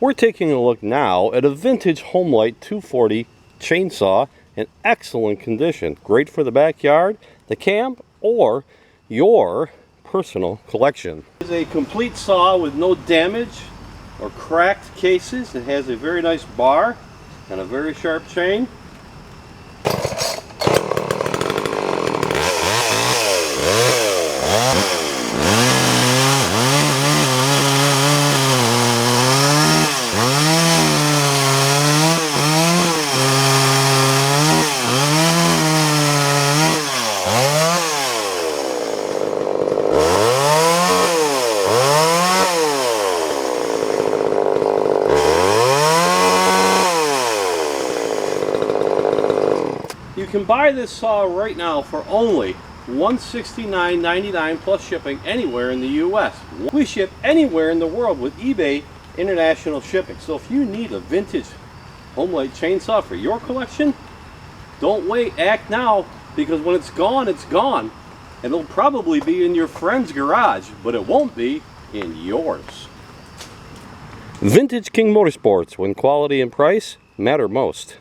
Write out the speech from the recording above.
We're taking a look now at a vintage Homelite 240 chainsaw in excellent condition. Great for the backyard, the camp, or your personal collection. It's a complete saw with no damage or cracked cases. It has a very nice bar and a very sharp chain. You can buy this saw right now for only $169.99 plus shipping anywhere in the US. We ship anywhere in the world with eBay international shipping. So if you need a vintage Homelite chainsaw for your collection, don't wait, act now, because when it's gone, it's gone. And it'll probably be in your friend's garage, but it won't be in yours. Vintage King Motorsports, when quality and price matter most.